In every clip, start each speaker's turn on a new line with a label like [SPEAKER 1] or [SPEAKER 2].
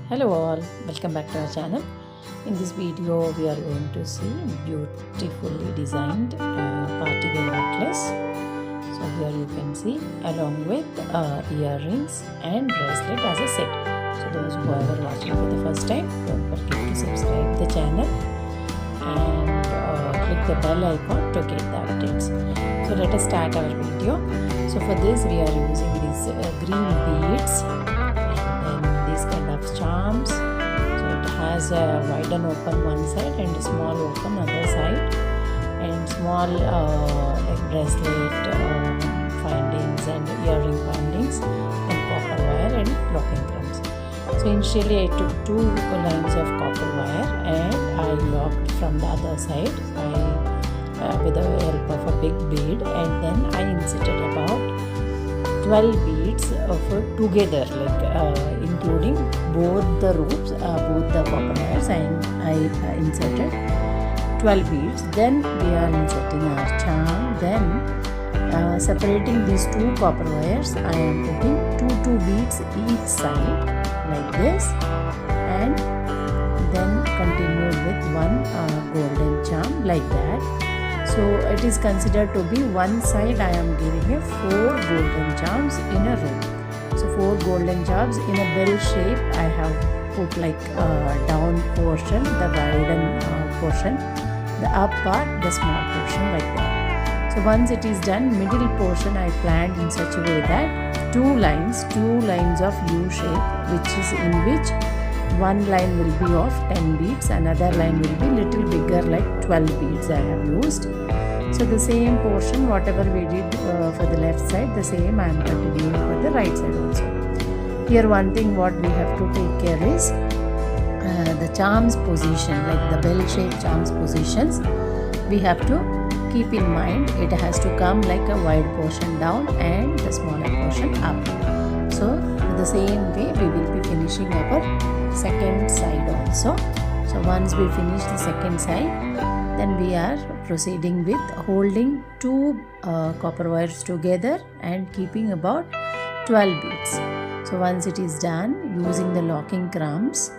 [SPEAKER 1] Hello all, welcome back to our channel. In this video we are going to see beautifully designed party wear necklace. So here you can see along with earrings and bracelet as a set. So those who are watching for the first time, don't forget to subscribe the channel and click the bell icon to get the updates. So let us start our video. So for this we are using these green beads and then these kind of charms. So it has a wide and open one side and a small open other side, and small bracelet findings and earring findings and copper wire and locking crumbs. So initially I took 2 lines of copper wire and I locked from the other side with the help of a big bead, and then I inserted about 12 beads together, including both the ropes, both the copper wires, and I inserted 12 beads. Then we are inserting our charm. Then separating these 2 copper wires, I am putting 2 beads each side like this, and then continue with one golden charm like that. So it is considered to be one side I am giving a 4 golden charms in a row. So 4 golden charms in a bell shape. I have put like down portion, the widen portion, the up part, the small portion like that. So once it is done, middle portion I planned in such a way that 2 lines of U shape, which is in which one line will be of 10 beads, another line will be little bigger like 12 beads I have used. So the same portion whatever we did for the left side, the same I am continuing for the right side also. Here one thing what we have to take care is the charms position, like the bell shaped charms positions, we have to keep in mind it has to come like a wide portion down and the smaller portion up. So the same way we will be finishing our second side also. So once we finish the second side, then we are proceeding with holding 2 copper wires together and keeping about 12 beads. So once it is done, using the locking crumbs,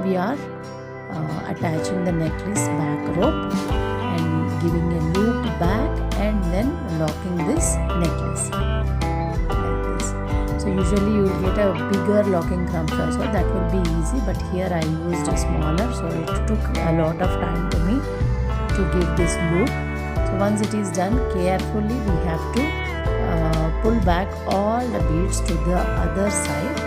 [SPEAKER 1] we are attaching the necklace back rope and giving a loop back and then locking this necklace. So usually you will get a bigger locking crumbs also, that will be easy, but here I used a smaller, so it took a lot of time to me to give this loop. So once it is done, carefully we have to pull back all the beads to the other side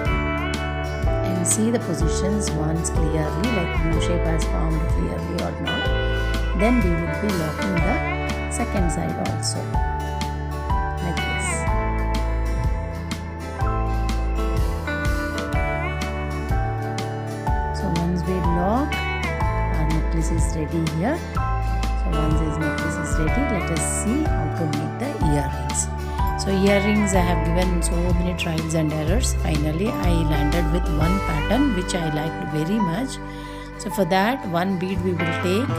[SPEAKER 1] and see the positions once clearly, like U shape has formed clearly or not. Then we will be locking the second side also like this. We lock, our necklace is ready here. So once this necklace is ready, let us see how to make the earrings. So earrings I have given so many trials and errors. Finally I landed with one pattern which I liked very much. So for that, one bead we will take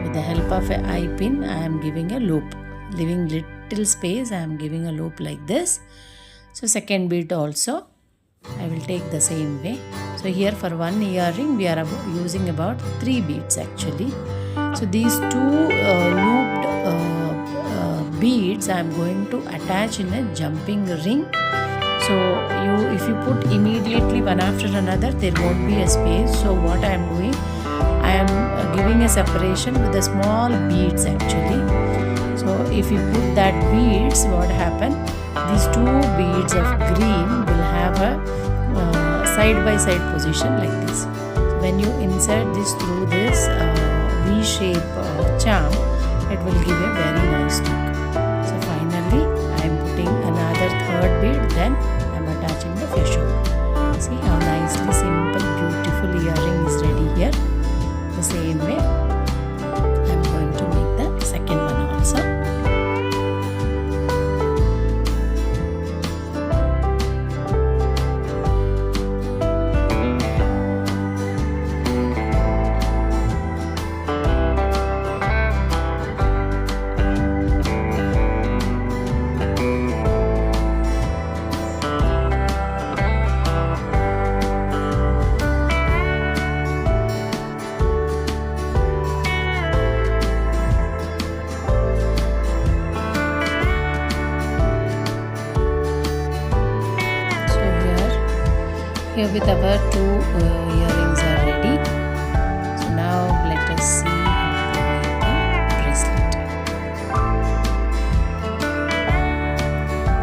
[SPEAKER 1] with the help of an eye pin. I am giving a loop, leaving little space. I am giving a loop like this. So second bead also I will take the same way. So here for one earring we are using about 3 beads actually. So these 2 looped beads I am going to attach in a jumping ring. So if you put immediately one after another, there won't be a space. So what I am doing, I am giving a separation with the small beads actually. So if you put that beads, what happen? These 2 beads of green will have a side by side position like this. So when you insert this through this V shape charm, it will give a very nice look. So finally I am putting another 3rd bead, then I am attaching the fish. See how nicely simple beautiful earring is ready here. The same way I am going to make the second one also. Here with our two earrings are ready. So now let us see how to make the bracelet.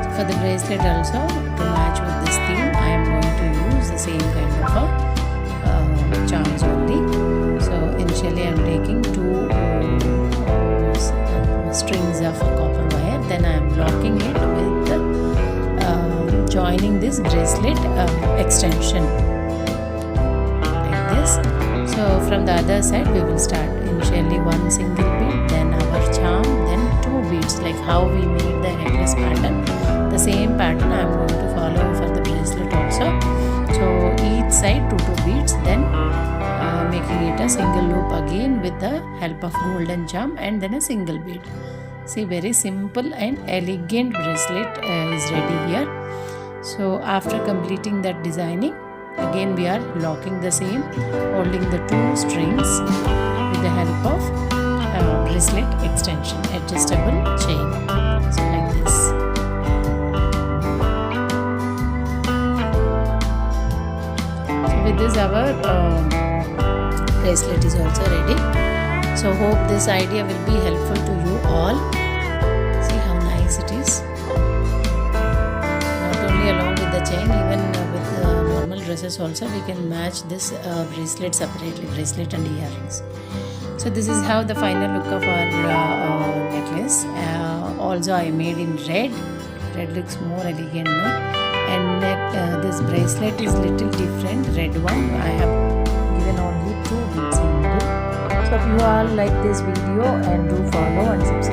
[SPEAKER 1] So for the bracelet also, to match with this theme, I am going to use the same kind of charms only. So initially I am taking two strings of copper wire, then I am locking it with joining this bracelet extension like this. So from the other side we will start initially one single bead, then our charm, then two beads, like how we made the necklace pattern. The same pattern I am going to follow for the bracelet also. So each side two beads, then making it a single loop again with the help of golden charm, and then a single bead. See, very simple and elegant bracelet is ready here. So after completing that designing, again we are locking the same, holding the two strings with the help of bracelet extension, adjustable chain. So like this. So with this our bracelet is also ready. So hope this idea will be helpful to you all. See how nice it is. Not only along with the chain, even with normal dresses also we can match this bracelet separately, bracelet and earrings. So this is how the final look of our necklace. Also I made in red. Red looks more elegant, no? And this bracelet is little different, red one. I have given only two beads in it. So if you all like this video, and do follow and subscribe